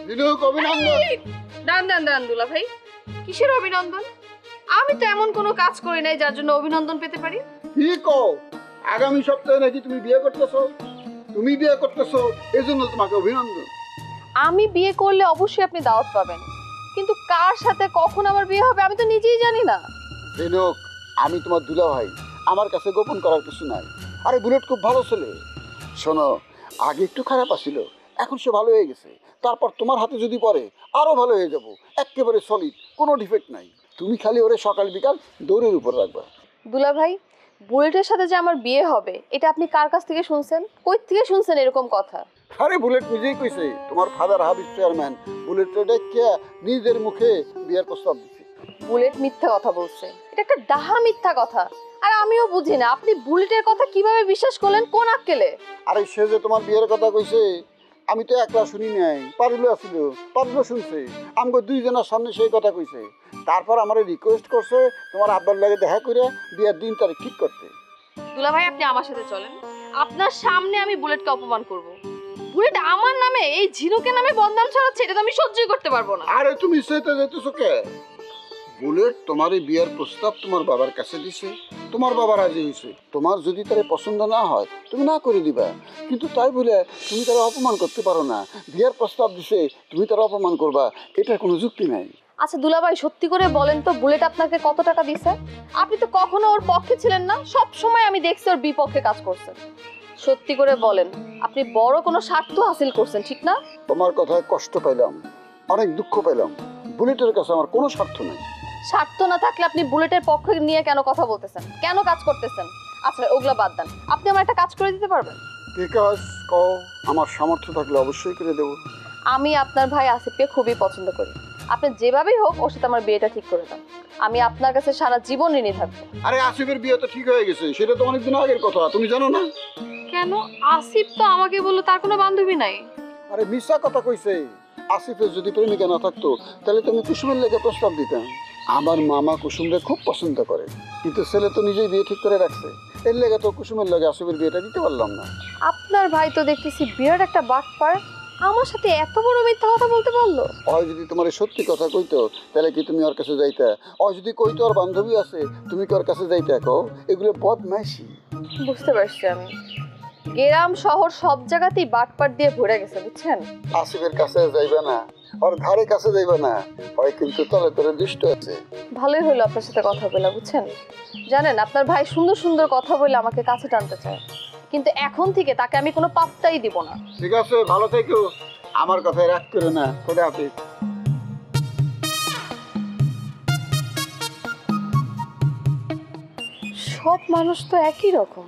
দিলুক অভিনন্দন। দান দান দান দুলা ভাই, কিসের অভিনন্দন? আমি তো এমন কোনো কাজ করি নাই যার জন্য অভিনন্দন পেতে পারি। কি কও, আগামী সপ্তাহে নাকি তুমি বিয়ে করতেছো? তুমি বিয়ে করতেছো, এজন্য তোমাকে অভিনন্দন। আমি বিয়ে করলে অবশ্যই আপনি দাওয়াত পাবেন, কিন্তু কার সাথে কখন আমার বিয়ে হবে আমি তো নিজেই জানি না। দিলুক, আমি তোমার দুলা ভাই, আমার কাছে গোপন করার কিছু নাই। আরে বুলেট খুব ভালো ছেলে। শোনো, আগে একটু খারাপ আছিল, এখন সে ভালো হয়ে গেছে। তারপর তোমার হাতে যদি পড়ে আরো ভালো হয়ে যাব, একেবারে সলিড, কোনো ডিফেক্ট নাই। তুমি খালি ওরে সকাল বিকাল দৌড়ের উপর রাখবা। দুলা ভাই, বুলেটের সাথে যে আমার বিয়ে হবে এটা আপনি কার কাছ থেকে শুনছেন? কই থেকে শুনছেন এরকম কথা? আরে বুলেট নিজেই কইছে, তোমার ফাদার হাবিব চেয়ারম্যান বুলেটে ডেকে নিজের মুখে বিয়ের প্রস্তাব দিচ্ছে। বুলেট মিথ্যা কথা বলছে, এটা একটা ডাহা মিথ্যা কথা। আর আমিও বুঝি না আপনি বুলেটের কথা কিভাবে বিশ্বাস করলেন, কোন আক্কেলে? আরে সে যে তোমার বিয়ের কথা কইছে, আমি তো একলা শুনি নাই, পারুলো আসিল, পারুলো শুনছে। আমাকে দুইজনের সামনে সেই কথা কইছে। তারপর আমার রিকোয়েস্ট করছে তোমার আব্বার লাগে দেখা করে বিয়ের দিন তারিখ ঠিক করতে। দুলা ভাই, আপনি আমার সাথে চলেন, আপনার সামনে আমি বুলেটকে অপমান করব। বুলেট আমার নামে এই ঝিনুকের নামে বদনাম ছড়াচ্ছে, এটা তো আমি সহ্যই করতে পারবো না। আরে তুমি সেটা যেতেছো কে? বুলেট তোমার এই বিয়ের প্রস্তাব তোমার বাবার কাছে দিছে, তোমার বাবা রাজি হয়েছে। তোমার যদি তারে পছন্দ না হয় তুমি না করে দিবা, কিন্তু তাই বলে তুমি তারা অপমান করতে পারো না। বিয়ের প্রস্তাব দিছে, তুমি তারা অপমান করবা, এটার কোনো যুক্তি নাই। আচ্ছা দুলা ভাই, সত্যি করে বলেন তো বুলেট আপনাকে কত টাকা দিছে? আপনি তো কখনো ওর পক্ষে ছিলেন না, সব সময় আমি দেখছি ওর বিপক্ষে কাজ করছেন। সত্যি করে বলেন, আপনি বড় কোনো স্বার্থ হাসিল করছেন, ঠিক না? তোমার কথায় কষ্ট পাইলাম, অনেক দুঃখ পাইলাম। বুলেটের কাছে আমার কোনো স্বার্থ নাই। স্বার্থ না থাকলে আপনি বুলেটের পক্ষে নিয়ে কেন কথা বলতেছেন, কেন কাজ করতেছেন? আচ্ছা ওগুলা বাদ দেন, আপনি আমার একটা কাজ করে দিতে পারবেন? কি কাজ কও, আমার সামর্থ্য থাকলে অবশ্যই করে দেবো। আমি আপনার ভাই আসিফকে খুবই পছন্দ করি, আপনি যেভাবেই হোক ওর সাথে আমার বিয়েটা ঠিক করে দেন। আমি আপনার কাছে সারা জীবন ঋণী থাকবো। আরে আসিফের বিয়ে তো ঠিক হয়ে গেছে, সেটা তো অনেকদিন আগের কথা, তুমি জানো না? কেন? আসিফ তো আমাকে বললো তার কোনো বান্ধবী নাই। আরে মিথ্যা কথা কইছে। আসিফের যদি প্রেমিকা না থাকতো তাহলে তো আমি কুসুমের লেগে প্রস্তাব দিতাম। আমার মামা কুসুমরে খুব পছন্দ করে, কিন্তু ছেলে তো নিজেই বিয়ে ঠিক করে রাখছে। এর লেগে তো কুসুমের লেগে আসিফের বিয়েটা দিতে পারলাম না। আপনার ভাই তো দেখতেছি বিরাট একটা বাটপার, আমার সাথে এত বড় মিথ্যা কথা বলতে পারলো। ওই যদি তোমার সত্যি কথা কইতো তাহলে কি তুমি ওর কাছে যাইতা? ওই যদি কইতো ওর বান্ধবী আছে, তুমি কি ওর কাছে যাইতা? কও, এগুলো বদমাইশি। বুঝতে পারছি আমি, গ্রাম শহর সব জায়গাতেই বাটপার দিয়ে ভরে গেছে, বুঝছেন? আসিফের কাছে যাইবা না, ওর ধারে কাছে যাইবা না, ওই কিন্তু তলে তলে দুষ্ট আছে। ভালোই হলো আপনার সাথে কথা বলে, বুঝছেন? জানেন আপনার ভাই সুন্দর সুন্দর কথা বলে আমাকে কাছে টানতে চায়, কিন্তু এখন থেকে তাকে আমি কোনো পাত্তাই দিব না। ঠিক আছে, ভালো থেকো, আমার কথায় রাগ করো না। খোদা হাফেজ। সব মানুষ তো একই রকম।